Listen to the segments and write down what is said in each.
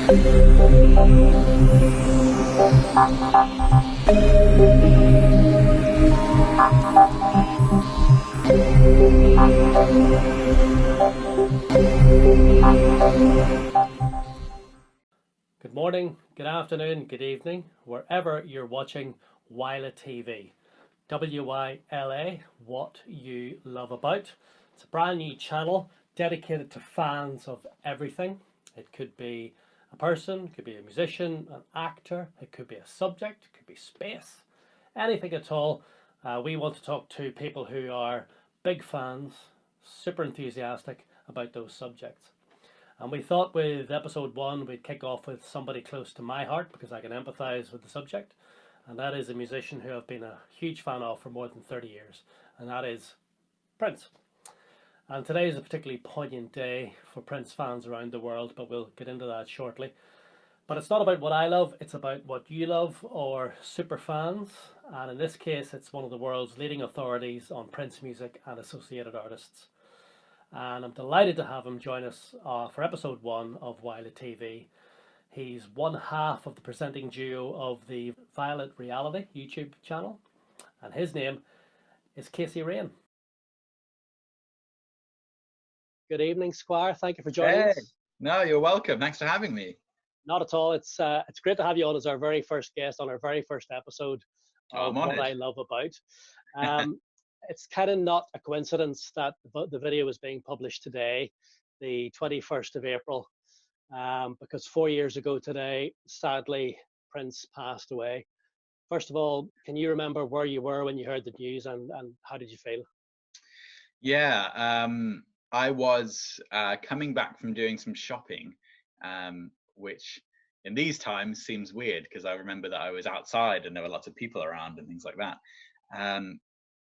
Good morning, good afternoon, good evening, wherever you're watching Wyla TV. WYLA, what you love about. It's a brand new channel dedicated to fans of everything. It could be a person, it could be a musician, an actor, it could be a subject, it could be space, anything at all. We want to talk to people who are big fans, super enthusiastic about those subjects. And we thought with episode 1 we'd kick off with somebody close to my heart because I can empathise with the subject, and that is a musician who I've been a huge fan of for more than 30 years, and that is Prince. And today is a particularly poignant day for Prince fans around the world, but we'll get into that shortly. But it's not about what I love, it's about what you love, or super fans, and in this case it's one of the world's leading authorities on Prince music and associated artists. And I'm delighted to have him join us for episode 1 of Wyla TV. He's one half of the presenting duo of the Violet Reality YouTube channel, and his name is Casey Rain. Good evening, Squire. Thank you for joining us. No, you're welcome. Thanks for having me. Not at all. It's great to have you on as our very first guest on our very first episode of What I Love About. It's kind of not a coincidence that the video is being published today, the 21st of April, because 4 years ago today, sadly, Prince passed away. First of all, can you remember where you were when you heard the news, and how did you feel? Yeah, I was coming back from doing some shopping, which in these times seems weird because I remember that I was outside and there were lots of people around and things like that.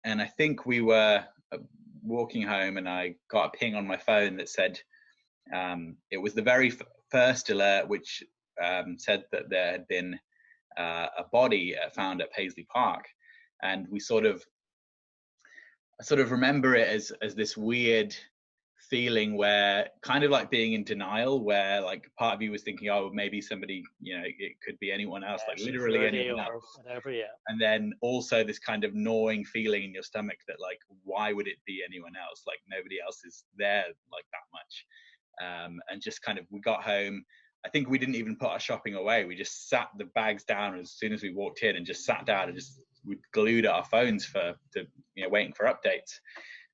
And I think we were walking home and I got a ping on my phone that said it was the very first alert which said that there had been a body found at Paisley Park. And I sort of remember it as this weird feeling where kind of like being in denial, where like part of you was thinking, oh, maybe somebody, it could be anyone else, like literally anyone else, whatever, yeah. And then also this kind of gnawing feeling in your stomach that like, why would it be anyone else? Like nobody else is there like that much. And just kind of, we got home. I think we didn't even put our shopping away. We just sat the bags down as soon as we walked in and just sat down and we glued at our phones waiting for updates.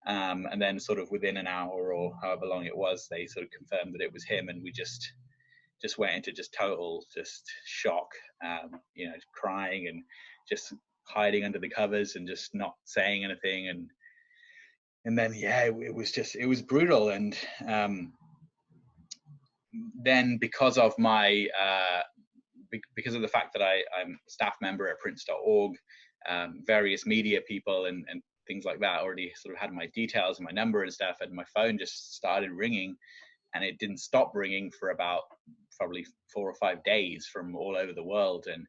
And then sort of within an hour or however long it was, they sort of confirmed that it was him, and we just went into total shock, crying and just hiding under the covers and just not saying anything. And then, yeah, it was brutal. And then because of my, because of the fact that I'm a staff member at prince.org, various media people and things like that already sort of had my details and my number and stuff, and my phone just started ringing, and it didn't stop ringing for about probably 4 or 5 days from all over the world. And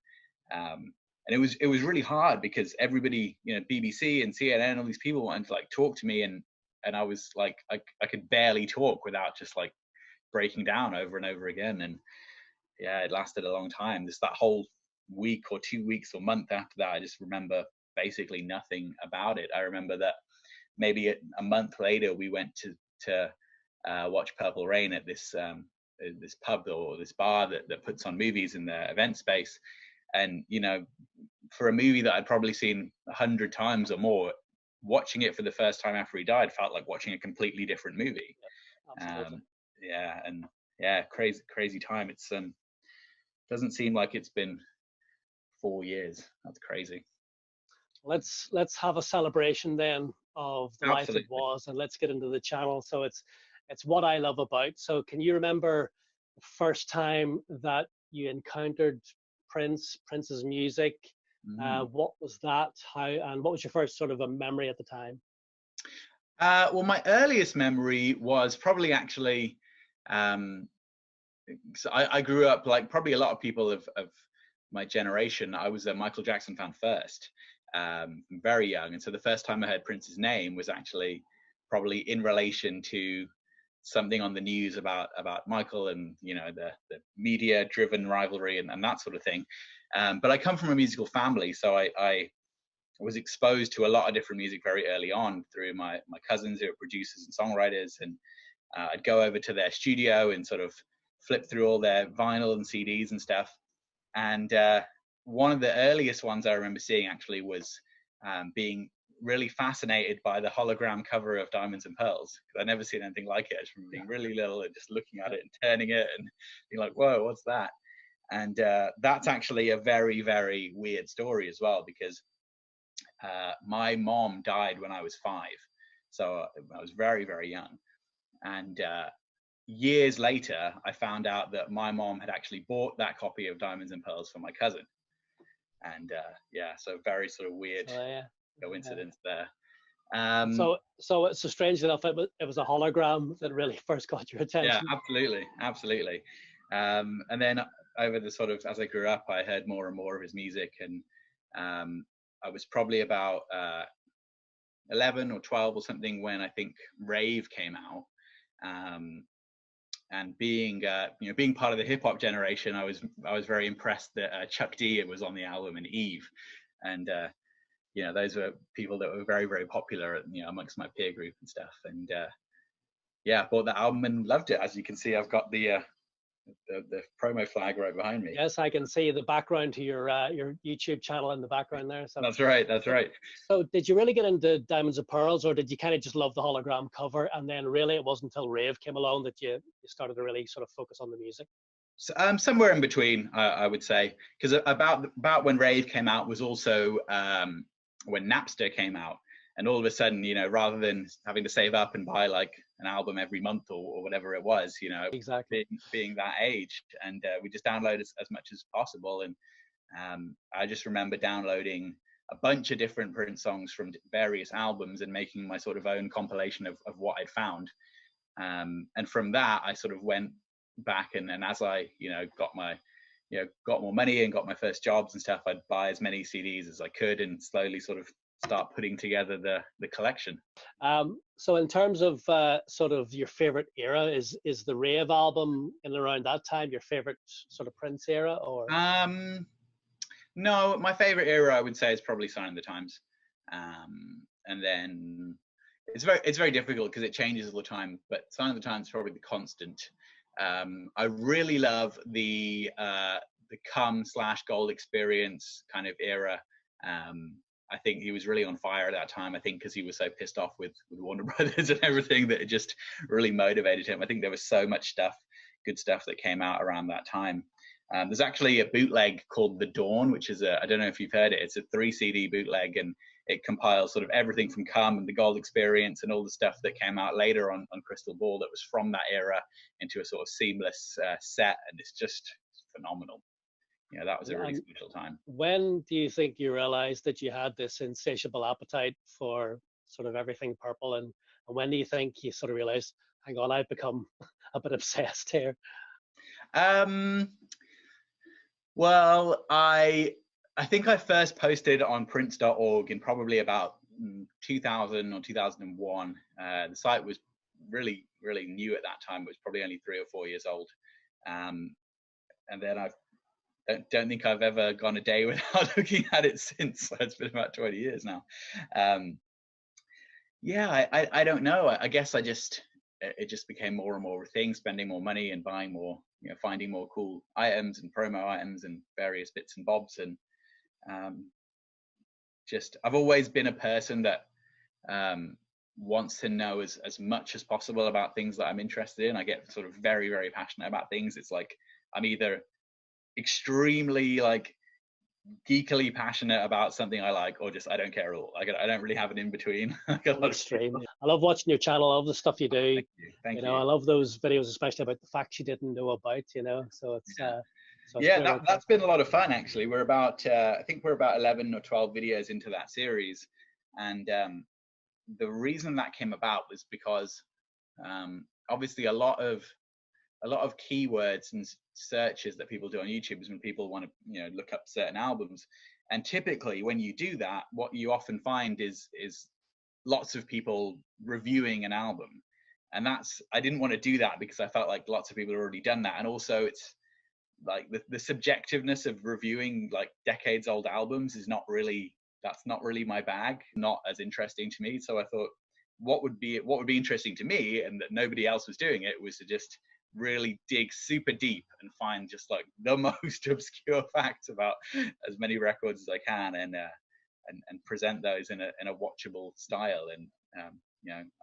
it was really hard because everybody, BBC and CNN, all these people wanted to like talk to me, and I was like, I could barely talk without just like breaking down over and over again. And yeah, it lasted a long time. That whole week or 2 weeks or month after that, I just remember basically nothing about it. I remember that maybe a month later we went to watch Purple Rain at this pub or this bar that puts on movies in their event space. And for a movie that I'd probably seen 100 times or more, watching it for the first time after he died felt like watching a completely different movie. Crazy time. It's doesn't seem like it's been 4 years. That's crazy. Let's have a celebration then of the life it was, and let's get into the channel. So it's What I Love About. So can you remember the first time that you encountered Prince's music? What was that? How, and what was your first sort of a memory at the time? Well, my earliest memory was probably actually, so I grew up like probably a lot of people of my generation. I was a Michael Jackson fan first, very young. And so the first time I heard Prince's name was actually probably in relation to something on the news about Michael and the media driven rivalry and that sort of thing. But I come from a musical family, so I was exposed to a lot of different music very early on through my cousins who are producers and songwriters, and I'd go over to their studio and sort of flip through all their vinyl and CDs and stuff. And one of the earliest ones I remember seeing actually was being really fascinated by the hologram cover of Diamonds and Pearls. I'd never seen anything like it. I just remember being really little and just looking at it and turning it and being like, whoa, what's that? And that's actually a very, very weird story as well, because my mom died when I was 5. So I was very, very young. And years later, I found out that my mom had actually bought that copy of Diamonds and Pearls for my cousin. And so very sort of weird coincidence there. So strange enough, it was a hologram that really first got your attention. Yeah, absolutely. And then over the sort of, as I grew up, I heard more and more of his music, and I was probably about 11 or 12 or something when I think Rave came out. And being part of the hip hop generation, I was very impressed that Chuck D was on the album and Eve, and those were people that were very, very popular, amongst my peer group and stuff. And bought that album and loved it. As you can see, I've got the promo flag right behind me. Yes, I can see the background to your YouTube channel in the background there. So that's right. So did you really get into Diamonds and Pearls, or did you kind of just love the hologram cover, and then really it wasn't until Rave came along that you started to really sort of focus on the music? So, somewhere in between, I would say, because about when Rave came out was also when Napster came out. And all of a sudden, rather than having to save up and buy like an album every month or whatever it was, exactly being that age, and we just download as much as possible. And I just remember downloading a bunch of different Prince songs from various albums and making my sort of own compilation of what I'd found. And from that, I sort of went back, and as I, got more money and got my first jobs and stuff, I'd buy as many CDs as I could and slowly sort of start putting together the collection. So in terms of sort of your favorite era, is the Rave album in around that time your favorite sort of Prince era, or? No, my favorite era I would say is probably Sign of the Times. And then it's very difficult because it changes all the time, but Sign of the Times is probably the constant. I really love the Come/Gold Experience kind of era. I think he was really on fire at that time. I think because he was so pissed off with Warner Brothers and everything, that it just really motivated him. I think there was so much good stuff that came out around that time. There's actually a bootleg called The Dawn, which is I don't know if you've heard it. It's a 3 CD bootleg, and it compiles sort of everything from Come and the Gold Experience and all the stuff that came out later on Crystal Ball that was from that era into a sort of seamless set, and it's just phenomenal. That was a really special time. When do you think you realized that you had this insatiable appetite for sort of everything purple, and when do you think you sort of realized, hang on, I've become a bit obsessed here? Well, I think I first posted on prince.org in probably about 2000 or 2001. The site was really, really new at that time. It was probably only 3 or 4 years old. And then I don't think I've ever gone a day without looking at it since. So it's been about 20 years now. I don't know. I guess it just became more and more a thing, spending more money and buying more, finding more cool items and promo items and various bits and bobs. And I've always been a person that wants to know as much as possible about things that I'm interested in. I get sort of very, very passionate about things. It's like I'm either extremely like geekily passionate about something I like, or just I don't care at all. I don't really have an in between. Extreme. I love watching your channel. I love the stuff you do. Thank you. I love those videos, especially about the facts you didn't know about. So it's that's been a lot of fun actually. We're about I think we're about 11 or 12 videos into that series, and the reason that came about was because obviously a lot of keywords and searches that people do on YouTube is when people want to look up certain albums, and typically when you do that, what you often find is lots of people reviewing an album, And I didn't want to do that because I felt like lots of people had already done that. And also it's like the subjectiveness of reviewing like decades old albums is that's not really my bag, not as interesting to me. So I thought what would be interesting to me, and that nobody else was doing it, was to just really dig super deep and find just like the most obscure facts about as many records as I can, and present those in a watchable style. And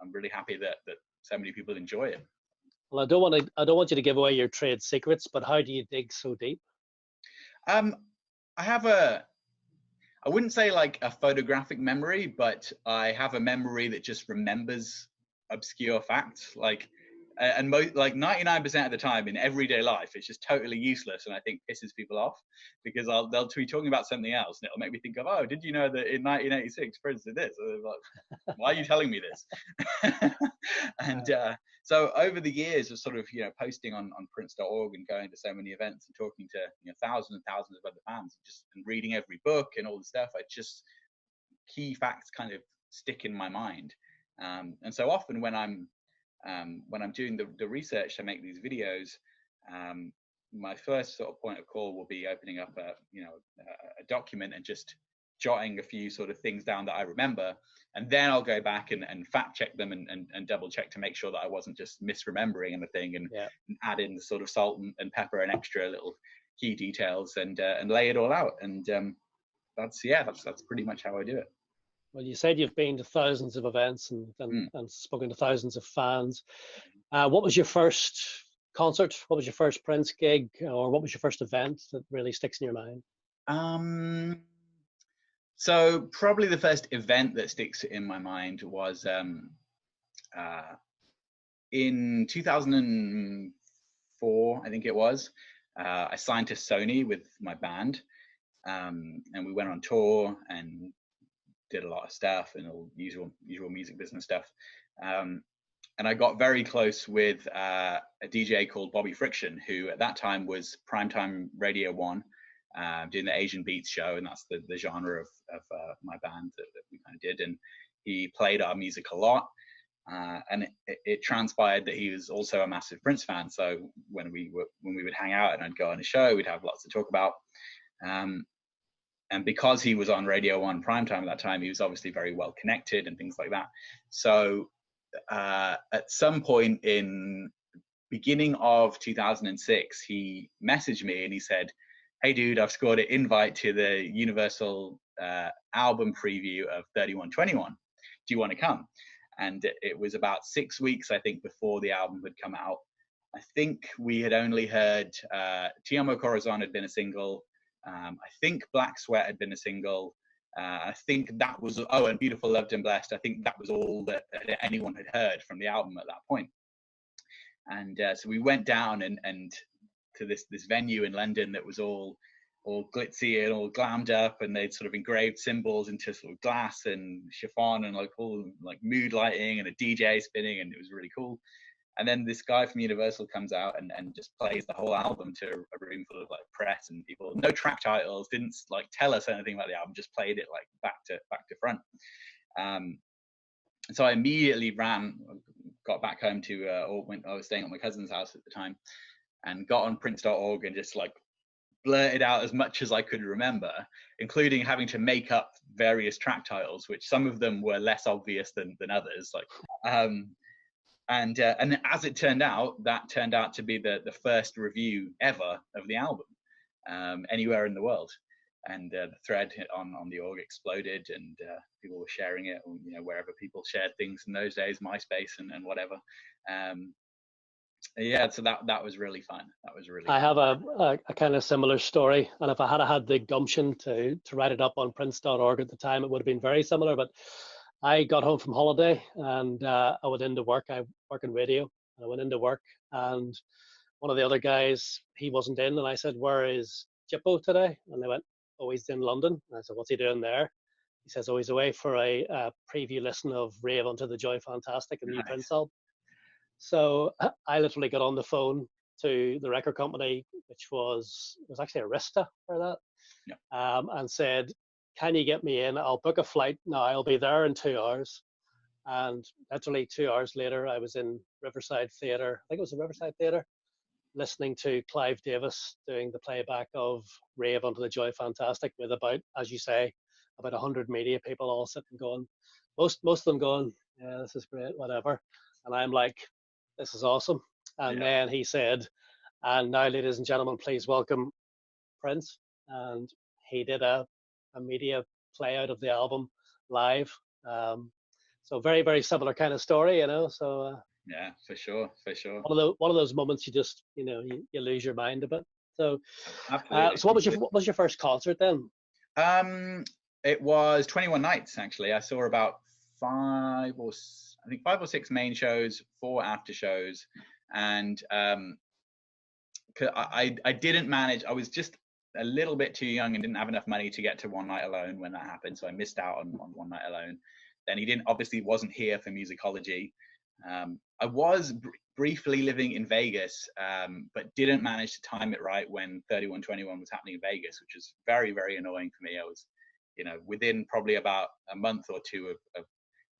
I'm really happy that so many people enjoy it. Well, I don't want you to give away your trade secrets, but how do you dig so deep? I have I wouldn't say like a photographic memory, but I have a memory that just remembers obscure facts. Like, and like 99% of the time in everyday life, it's just totally useless, and I think pisses people off because they'll be talking about something else, and it'll make me think of, oh, did you know that in 1986 Prince did this? Like, why are you telling me this? And so over the years of sort of posting on Prince.org and going to so many events and talking to thousands and thousands of other fans, and reading every book and all the stuff, I just key facts kind of stick in my mind. And so often when I'm doing the research to make these videos, my first sort of point of call will be opening up a document and just jotting a few sort of things down that I remember, and then I'll go back and fact check them and double check to make sure that I wasn't just misremembering anything, and add in the sort of salt and pepper and extra little key details, and lay it all out. And that's pretty much how I do it. Well, you said you've been to thousands of events and spoken to thousands of fans. What was your first concert? What was your first Prince gig? Or what was your first event that really sticks in your mind? So probably the first event that sticks in my mind was in 2004, I think it was. I signed to Sony with my band, and we went on tour and did a lot of stuff and all usual music business stuff. And I got very close with a DJ called Bobby Friction, who at that time was primetime Radio 1, doing the Asian Beats show, and that's the genre of my band that we kind of did. And he played our music a lot, and it transpired that he was also a massive Prince fan. So when we would hang out and I'd go on a show, we'd have lots to talk about. And because he was on Radio 1 primetime at that time, he was obviously very well connected and things like that. So at some point in beginning of 2006, he messaged me and he said, "Hey dude, I've scored an invite to the Universal album preview of 3121. Do you want to come?" And it was about 6 weeks, I think, before the album had come out. I think we had only heard Ti Amo Corazon had been a single. I think Black Sweat had been a single. I think that was, and Beautiful, Loved and Blessed. I think that was all that anyone had heard from the album at that point. And so we went down and to this venue in London that was all glitzy and all glammed up, and they'd sort of engraved symbols into sort of glass and chiffon and like all like mood lighting and a DJ spinning, and it was really cool. And then this guy from Universal comes out and just plays the whole album to a room full of like press and people. No track titles, didn't like tell us anything about the album, just played it like back to front. So I immediately got back home I was staying at my cousin's house at the time, and got on Prince.org and just like blurted out as much as I could remember, including having to make up various track titles, which some of them were less obvious than others. Like, and as it turned out, that turned out to be the first review ever of the album anywhere in the world. And the thread on the org exploded, and people were sharing it, wherever people shared things in those days, MySpace and whatever. So that was really fun. I have a kind of similar story, and if I had the gumption to write it up on Prince.org at the time, it would have been very similar. But I got home from holiday and I went into work. I work in radio, and I went into work, and one of the other guys, he wasn't in, and I said, "Where is Jippo today?" And they went, "Oh, he's in London." And I said, "What's he doing there?" He says, "Oh, he's away for a preview listen of Rave Unto the Joy Fantastic, a new Prince album." So I literally got on the phone to the record company, which was actually Arista for that, and said, "Can you get me in? I'll book a flight now. I'll be there in 2 hours." And literally 2 hours later, I was in Riverside Theatre. I think it was the Riverside Theatre, listening to Clive Davis doing the playback of Rave Unto the Joy Fantastic, with about, as you say, about 100 media people all sitting going, most of them going, yeah, this is great, whatever. And I'm like, this is awesome. And Yeah. then he said, and now, ladies and gentlemen, please welcome Prince. And he did a media play out of the album live. Um, so very, very similar kind of story, you know. So Yeah, for sure, for sure. one of those moments you just, you know, you lose your mind a bit. So Absolutely. so what was your first concert then? Um, it was 21 nights actually. I saw about I think 5 or 6 main shows, 4 after shows, and I didn't manage. I was just a little bit too young and didn't have enough money to get to One Night Alone when that happened, so I missed out on One Night Alone. Then he wasn't here for musicology. I was briefly living in Vegas, but didn't manage to time it right when 3121 was happening in Vegas, which was very, very annoying for me. I was, within probably about a month or two of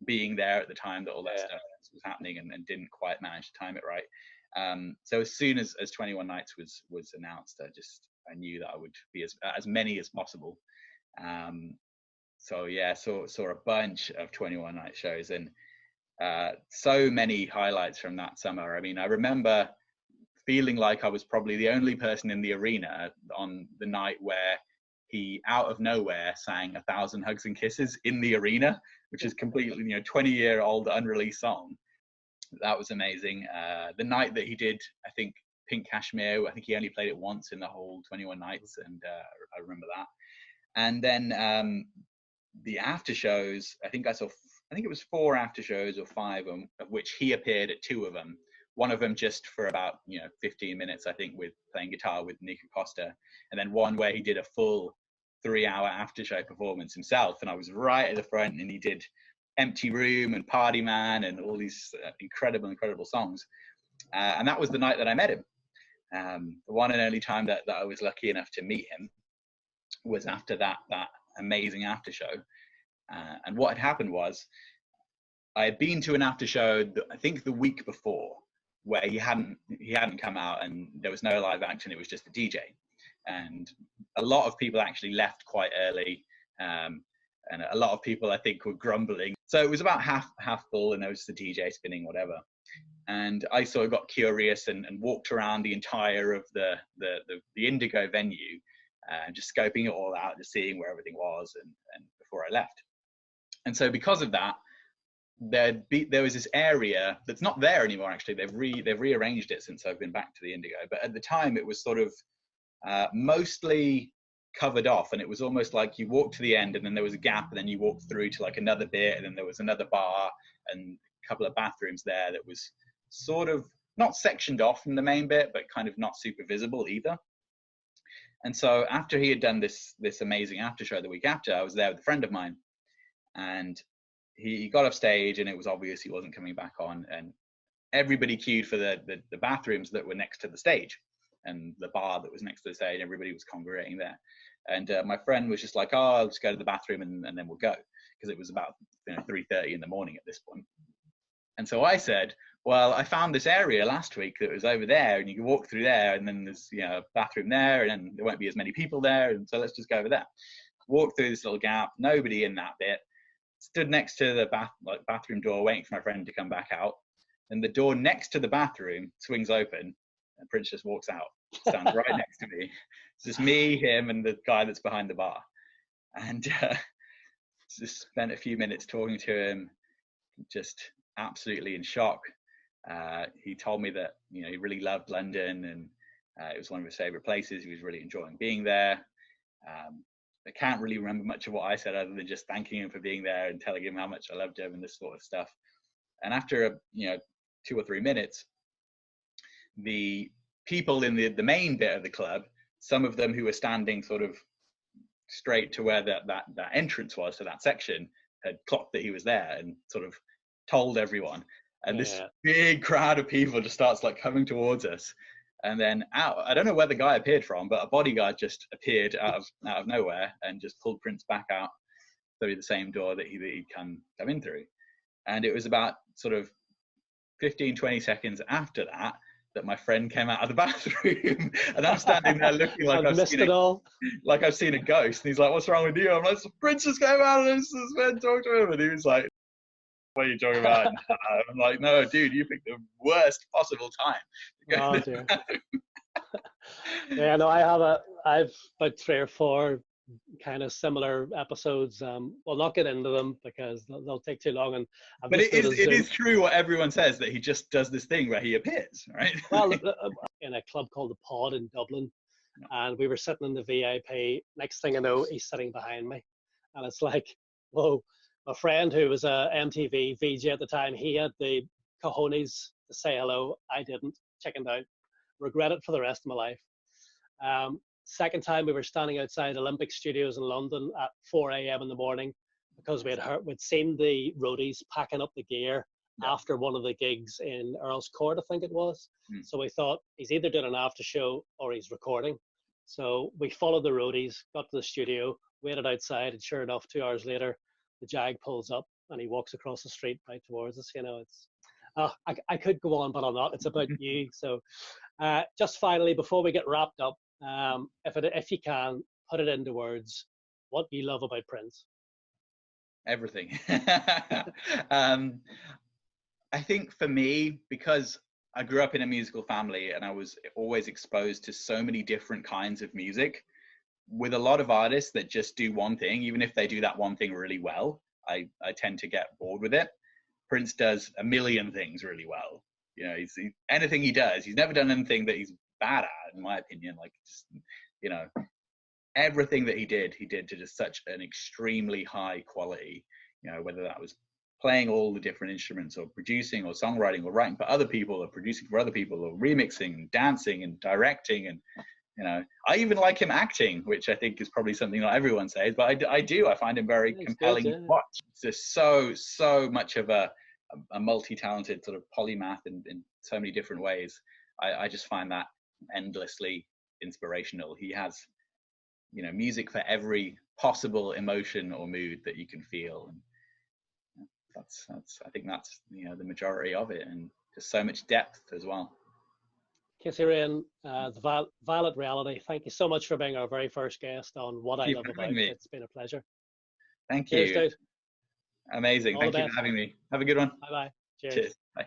being there at the time that all that stuff was happening, and didn't quite manage to time it right. So as soon as 21 Nights was announced, I knew that I would be as many as possible. So yeah, saw a bunch of 21 Night shows, and so many highlights from that summer. I mean, I remember feeling like I was probably the only person in the arena on the night where he, out of nowhere, sang 1,000 Hugs and Kisses in the arena, which is completely, 20-year-old unreleased song. That was amazing. The night that he did, I think, Pink Cashmere, I think he only played it once in the whole 21 Nights, and I remember that. And then the after shows, I think it was 4 after shows or 5, of which he appeared at 2 of them. One of them just for about 15 minutes, I think, with playing guitar with Nick Acosta, and then one where he did a full 3-hour after show performance himself, and I was right at the front, and he did Empty Room and Party Man and all these incredible songs. And that was the night that I met him. The one and only time that I was lucky enough to meet him was after that amazing after show. And what had happened was, I had been to an after show, I think the week before, where he hadn't come out, and there was no live action. It was just a DJ, and a lot of people actually left quite early, and a lot of people, I think, were grumbling. So it was about half full, and there was the DJ spinning, whatever. And I sort of got curious and walked around the entire of the Indigo venue, just scoping it all out, just seeing where everything was, and before I left. And so because of that, there was this area that's not there anymore. Actually, they've rearranged it since I've been back to the Indigo. But at the time, it was sort of mostly covered off, and it was almost like you walked to the end, and then there was a gap, and then you walked through to like another bit, and then there was another bar and a couple of bathrooms there that was sort of not sectioned off from the main bit, but kind of not super visible either. And so after he had done this amazing after show the week after, I was there with a friend of mine, and he got off stage, and it was obvious he wasn't coming back on, and everybody queued for the bathrooms that were next to the stage, and the bar that was next to the stage. Everybody was congregating there, and my friend was just like, "Oh, I'll just go to the bathroom and then we'll go," because it was about 3:30 in the morning at this point. And so I said, "Well, I found this area last week that was over there, and you can walk through there, and then there's a bathroom there, and then there won't be as many people there, and so let's just go over there." Walked through this little gap, nobody in that bit. Stood next to the bathroom door, waiting for my friend to come back out. And the door next to the bathroom swings open, and Prince just walks out, stands right next to me. It's just me, him, and the guy that's behind the bar. And just spent a few minutes talking to him, just absolutely in shock. He told me that he really loved London, and it was one of his favorite places. He was really enjoying being there. I can't really remember much of what I said, other than just thanking him for being there and telling him how much I loved him and this sort of stuff. And after 2 or 3 minutes, the people in the main bit of the club, some of them who were standing sort of straight to where that entrance was to that section, had clocked that he was there and sort of told everyone. And this big crowd of people just starts like coming towards us. And then I don't know where the guy appeared from, but a bodyguard just appeared out of nowhere and just pulled Prince back out through the same door that he'd come in through. And it was about sort of 15, 20 seconds after that my friend came out of the bathroom, and I'm standing there looking like I've missed it all. Like I've seen a ghost. And he's like, "What's wrong with you?" I'm like, "The prince just came out and this man talked to him," and he was like, "What are you talking about?" I'm like, "No, dude, you picked the worst possible time to go Oh dear. Yeah, no, I've about 3 or 4 kind of similar episodes. We'll not get into them because they'll take too long. And but it is true what everyone says, that he just does this thing where he appears, right? Well, in a club called the Pod in Dublin, and we were sitting in the VIP. Next thing I know, he's sitting behind me, and it's like, whoa. My friend who was a MTV VJ at the time, he had the cojones to say hello. I didn't. Chickened out. Regret it for the rest of my life. Second time, we were standing outside Olympic Studios in London at 4 a.m. in the morning because we'd seen the roadies packing up the gear after one of the gigs in Earl's Court, I think it was. So we thought he's either doing an after show or he's recording. So we followed the roadies, got to the studio, waited outside, and sure enough, 2 hours later, the Jag pulls up and he walks across the street right towards us. You know, it's I could go on, but I'm not. It's about you. So just finally, before we get wrapped up, if you can put it into words, what do you love about Prince? Everything. I think for me, because I grew up in a musical family and I was always exposed to so many different kinds of music, with a lot of artists that just do one thing, even if they do that one thing really well, I tend to get bored with it. Prince does a million things really well. You know, anything he does, he's never done anything that he's bad at, in my opinion. Like, just, you know, everything that he did to just such an extremely high quality. You know, whether that was playing all the different instruments or producing or songwriting or writing for other people or producing for other people or remixing and dancing and directing. And, you know, I even like him acting, which I think is probably something not everyone says, but I do. I find him very compelling to watch. It's just so much of a multi-talented sort of polymath in so many different ways. I just find that endlessly inspirational. He has, you know, music for every possible emotion or mood that you can feel, and that's I think that's, you know, the majority of it, and just so much depth as well. Casey Rain, the Violet Reality, thank you so much for being our very first guest on What I Love About. It's been a pleasure. Thank you. Cheers, dude. Amazing. Thank you for having me. Have a good one. Bye-bye. Cheers. Cheers. Bye.